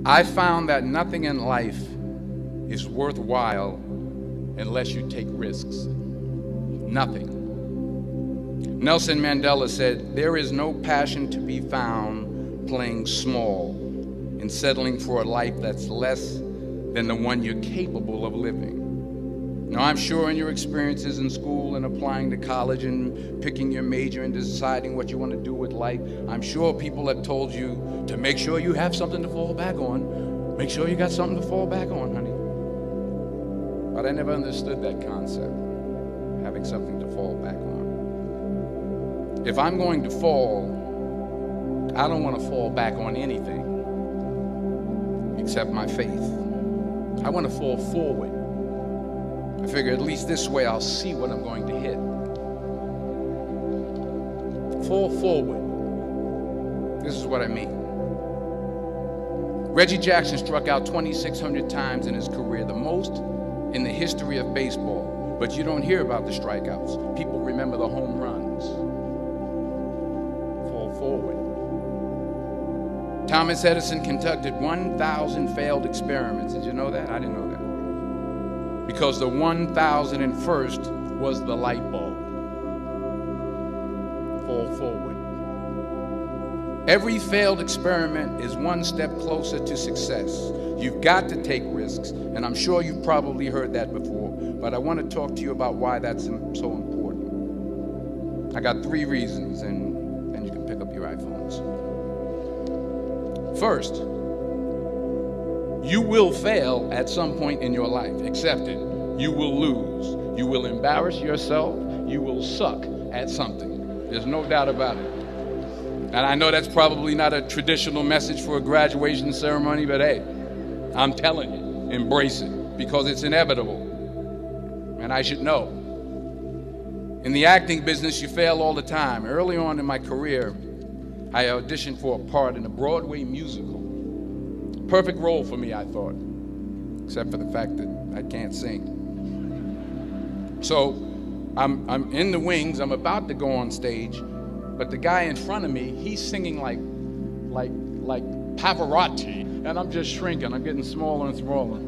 I found that nothing in life is worthwhile unless you take risks. Nothing. Nelson Mandela said, "There is no passion to be found playing small and settling for a life that's less than the one you're capable of living." Now, I'm sure in your experiences in school and applying to college and picking your major and deciding what you want to do with life, I'm sure people have told you to make sure you have something to fall back on. Make sure you got something to fall back on, honey. But I never understood that concept, having something to fall back on. If I'm going to fall, I don't want to fall back on anything except my faith. I want to fall forward. I figure at least this way I'll see what I'm going to hit. Fall forward. This is what I mean. Reggie Jackson struck out 2,600 times in his career, the most in the history of baseball. But you don't hear about the strikeouts. People remember the home runs. Fall forward. Thomas Edison conducted 1,000 failed experiments. Did you know that? I didn't know that. Because the 1,001st was the light bulb. Fall forward. Every failed experiment is one step closer to success. You've got to take risks, and I'm sure you've probably heard that before, but I want to talk to you about why that's so important. I got 3 reasons, and then you can pick up your iPhones. First, you will fail at some point in your life. Accept it. You will lose. You will embarrass yourself. You will suck at something. There's no doubt about it. And I know that's probably not a traditional message for a graduation ceremony, but hey, I'm telling you, embrace it, because it's inevitable. And I should know. In the acting business, you fail all the time. Early on in my career, I auditioned for a part in a Broadway musical. Perfect role for me, I thought, except for the fact that I can't sing. So I'm in the wings, I'm about to go on stage, but the guy in front of me, he's singing like Pavarotti, and I'm just shrinking, I'm getting smaller and smaller.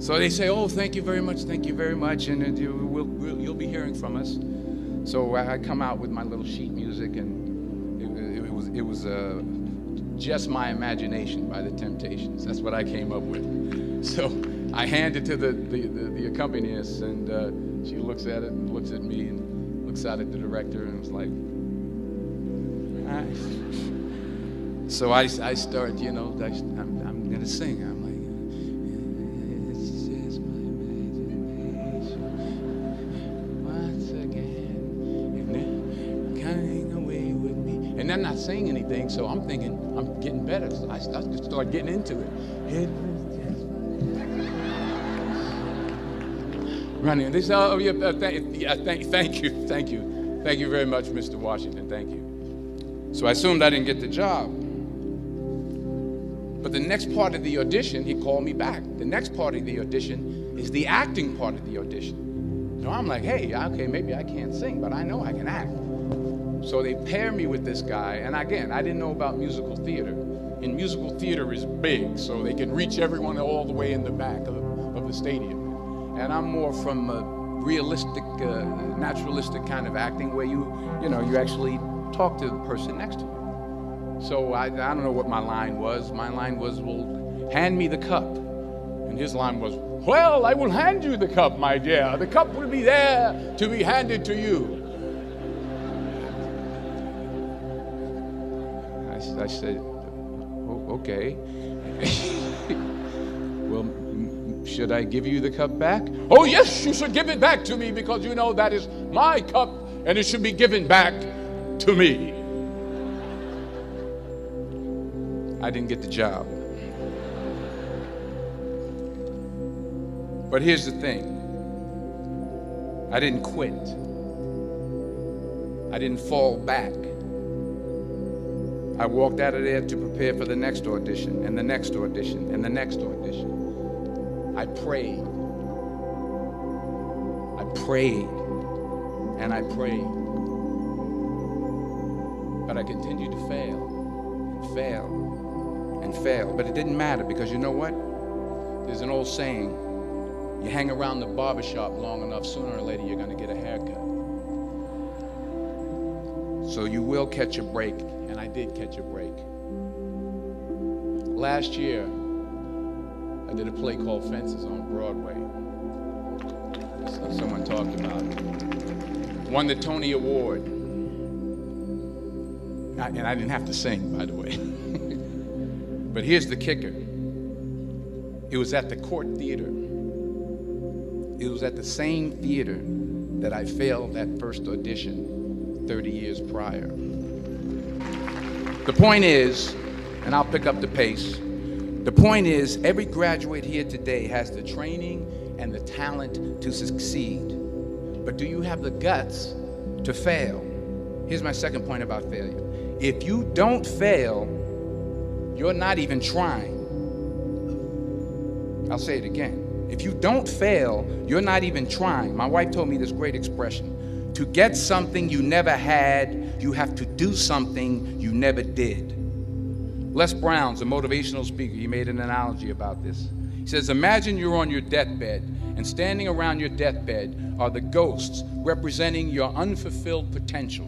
So they say, "Oh, thank you very much, and you'll be hearing from us." So I come out with my little sheet music, and it was Just My Imagination by the Temptations. That's what I came up with. So I hand it to the accompanist, and she looks at it and looks at me and looks out at the director and was like, "All right." So I start, I'm going to sing. I'm like, "It's just my imagination once again, and they're coming away with me." And I'm not saying anything, so I'm thinking I'm getting better. So I start getting into it. Running. They say, "Oh, yeah, thank you very much, Mr. Washington. Thank you." So I assumed I didn't get the job. But the next part of the audition, he called me back. The next part of the audition is the acting part of the audition. So I'm like, "Hey, okay, maybe I can't sing, but I know I can act." So they pair me with this guy, and again, I didn't know about musical theater. And musical theater is big, so they can reach everyone all the way in the back of the stadium. And I'm more from a realistic, naturalistic kind of acting where you actually talk to the person next to you. So I don't know what my line was. My line was, "Well, hand me the cup." And his line was, "Well, I will hand you the cup, my dear. The cup will be there to be handed to you." I said, "Oh, okay." "Well, should I give you the cup back?" "Oh, yes, you should give it back to me, because you know that is my cup and it should be given back to me." I didn't get the job. But here's the thing. I didn't quit. I didn't fall back. I walked out of there to prepare for the next audition, and the next audition, and the next audition. I prayed. I prayed. And I prayed. But I continued to fail, and fail, and and fail. But it didn't matter, because you know what? There's an old saying, you hang around the barbershop long enough, sooner or later you're going to get a haircut. So you will catch a break, and I did catch a break. Last year, I did a play called Fences on Broadway. So someone talked about it. Won the Tony Award. And I didn't have to sing, by the way. But here's the kicker. It was at the Court Theater. It was at the same theater that I failed that first audition 30 years prior. The point is, and I'll pick up the pace, the point is, every graduate here today has the training and the talent to succeed. But do you have the guts to fail? Here's my second point about failure. If you don't fail, you're not even trying. I'll say it again. If you don't fail, you're not even trying. My wife told me this great expression. To get something you never had, you have to do something you never did. Les Brown's a motivational speaker. He made an analogy about this. He says, imagine you're on your deathbed, and standing around your deathbed are the ghosts representing your unfulfilled potential.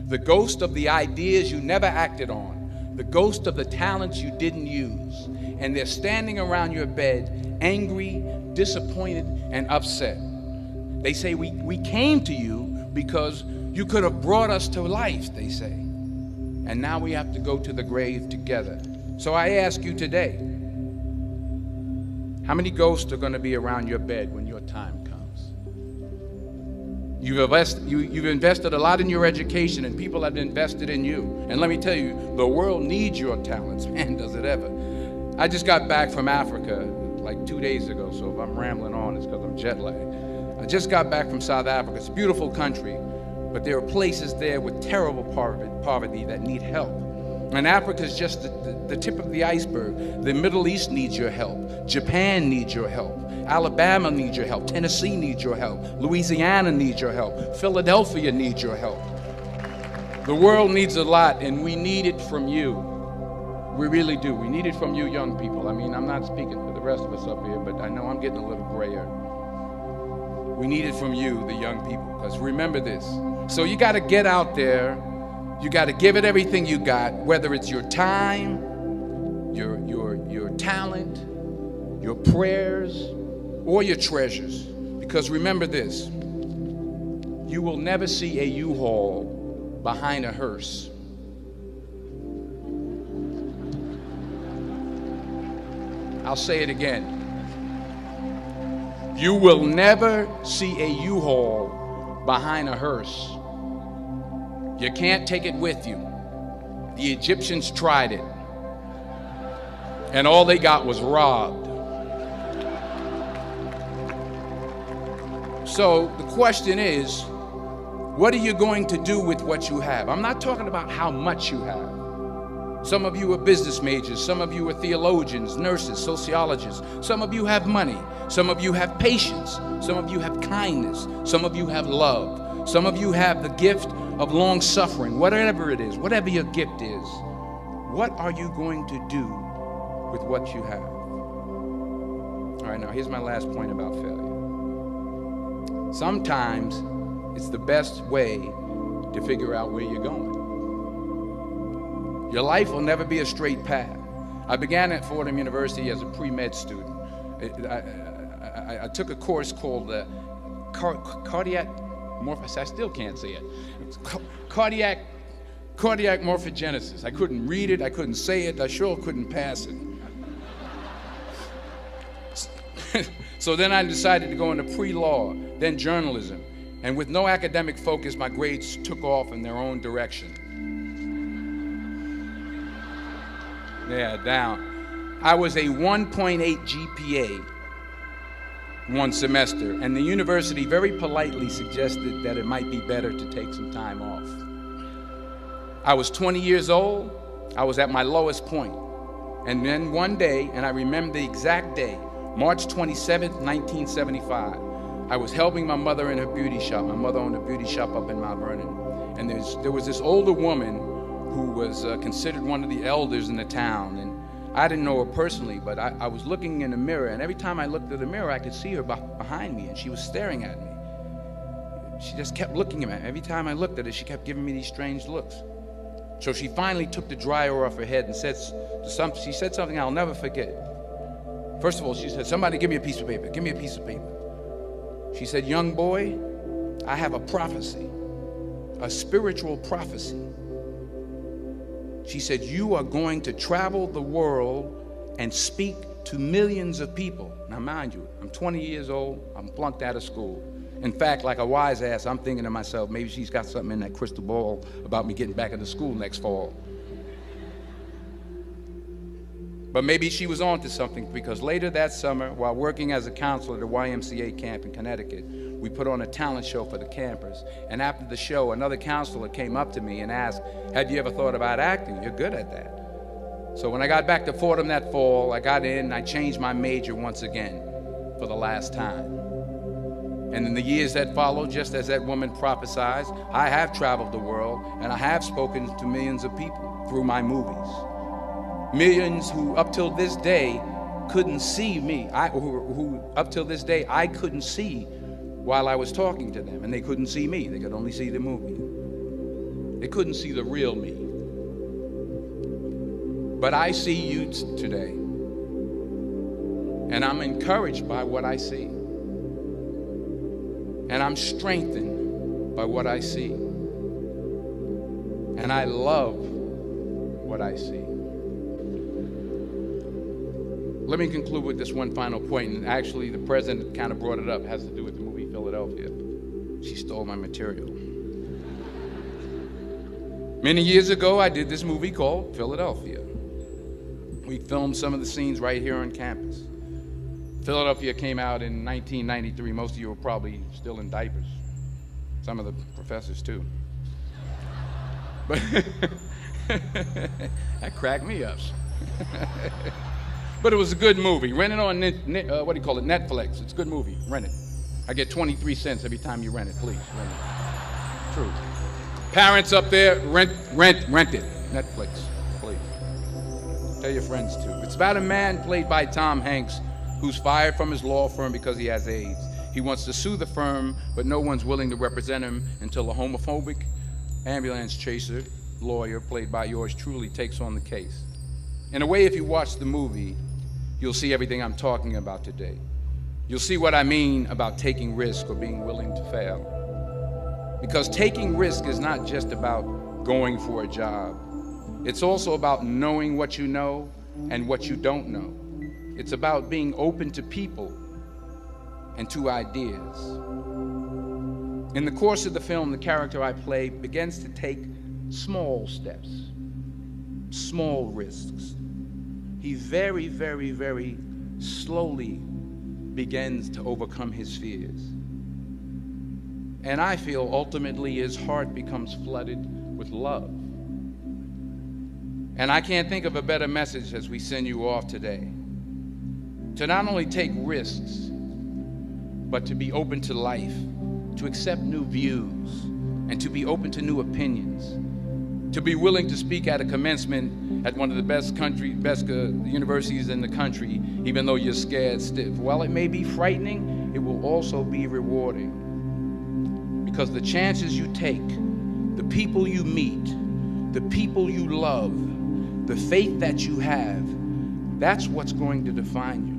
The ghost of the ideas you never acted on. The ghost of the talents you didn't use. And they're standing around your bed, angry, disappointed, and upset. They say, we came to you because you could have brought us to life, they say. And now we have to go to the grave together. So I ask you today, how many ghosts are going to be around your bed when your time comes? You've invested a lot in your education, and people have invested in you. And let me tell you, the world needs your talents. Man, does it ever. I just got back from Africa like 2 days ago, so if I'm rambling on, it's because I'm jet lagged. I just got back from South Africa. It's a beautiful country, but there are places there with terrible poverty that need help. And Africa is just the tip of the iceberg. The Middle East needs your help. Japan needs your help. Alabama needs your help. Tennessee needs your help. Louisiana needs your help. Philadelphia needs your help. The world needs a lot, and we need it from you. We really do. We need it from you young people. I mean, I'm not speaking for the rest of us up here, but I know I'm getting a little grayer. We need it from you, the young people, because remember this. So you got to get out there. You got to give it everything you got, whether it's your time, your talent, your prayers, or your treasures. Because remember this, you will never see a U-Haul behind a hearse. I'll say it again. You will never see a U-Haul behind a hearse. You can't take it with you. The Egyptians tried it, and all they got was robbed. So the question is, what are you going to do with what you have? I'm not talking about how much you have. Some of you are business majors, some of you are theologians, nurses, sociologists. Some of you have money, some of you have patience, some of you have kindness, some of you have love, some of you have the gift of long suffering. Whatever it is, whatever your gift is, what are you going to do with what you have? All right, now here's my last point about failure. Sometimes it's the best way to figure out where you're going. Your life will never be a straight path. I began at Fordham University as a pre-med student. I took a course called cardiac morphogenesis. I still can't say it. Cardiac morphogenesis. I couldn't read it. I couldn't say it. I sure couldn't pass it. So then I decided to go into pre-law, then journalism. And with no academic focus, my grades took off in their own direction. Yeah, down. I was a 1.8 GPA one semester, and the university very politely suggested that it might be better to take some time off. I was 20 years old. I was at my lowest point. And then one day, and I remember the exact day, March 27th, 1975, I was helping my mother in her beauty shop. My mother owned a beauty shop up in Mount Vernon. And there was this older woman who was considered one of the elders in the town. And I didn't know her personally, but I was looking in the mirror, and every time I looked at the mirror, I could see her behind me, and she was staring at me. She just kept looking at me. Every time I looked at her, she kept giving me these strange looks. So she finally took the dryer off her head and she said something I'll never forget. First of all, she said, "Somebody give me a piece of paper. Give me a piece of paper." She said, "Young boy, I have a prophecy, a spiritual prophecy." She said, "You are going to travel the world and speak to millions of people." Now, mind you, I'm 20 years old. I'm flunked out of school. In fact, like a wise ass, I'm thinking to myself, maybe she's got something in that crystal ball about me getting back into school next fall. But maybe she was on to something, because later that summer, while working as a counselor at a YMCA camp in Connecticut, we put on a talent show for the campers. And after the show, another counselor came up to me and asked, "Have you ever thought about acting? You're good at that." So when I got back to Fordham that fall, I got in and I changed my major once again for the last time. And in the years that followed, just as that woman prophesied, I have traveled the world and I have spoken to millions of people through my movies. Millions who up till this day couldn't see me, who up till this day I couldn't see while I was talking to them, and they couldn't see me. They could only see the movie. They couldn't see the real me. But I see you today, and I'm encouraged by what I see. And I'm strengthened by what I see. And I love what I see. Let me conclude with this one final point, and actually the president kind of brought it up. It has to do with the movie Philadelphia. She stole my material. Many years ago, I did this movie called Philadelphia. We filmed some of the scenes right here on campus. Philadelphia came out in 1993. Most of you were probably still in diapers. Some of the professors too. But that cracked me up. But it was a good movie. Rent it on Netflix. It's a good movie. Rent it. I get 23 cents every time you rent it. Please, rent it. True. Parents up there, rent it. Netflix, please. Tell your friends too. It's about a man played by Tom Hanks who's fired from his law firm because he has AIDS. He wants to sue the firm, but no one's willing to represent him until a homophobic ambulance chaser lawyer, played by yours truly, takes on the case. In a way, if you watch the movie, you'll see everything I'm talking about today. You'll see what I mean about taking risk or being willing to fail. Because taking risk is not just about going for a job. It's also about knowing what you know and what you don't know. It's about being open to people and to ideas. In the course of the film, the character I play begins to take small steps, small risks. He very, very, very slowly begins to overcome his fears. And I feel ultimately his heart becomes flooded with love. And I can't think of a better message as we send you off today. To not only take risks, but to be open to life, to accept new views, and to be open to new opinions, to be willing to speak at a commencement at one of the best universities in the country, even though you're scared stiff. While it may be frightening, it will also be rewarding. Because the chances you take, the people you meet, the people you love, the faith that you have, that's what's going to define you.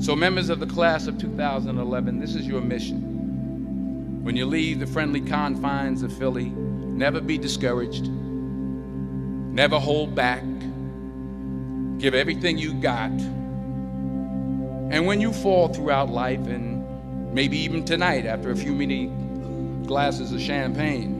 So members of the class of 2011, this is your mission. When you leave the friendly confines of Philly, never be discouraged, never hold back, give everything you got. And when you fall throughout life, and maybe even tonight after a few many glasses of champagne,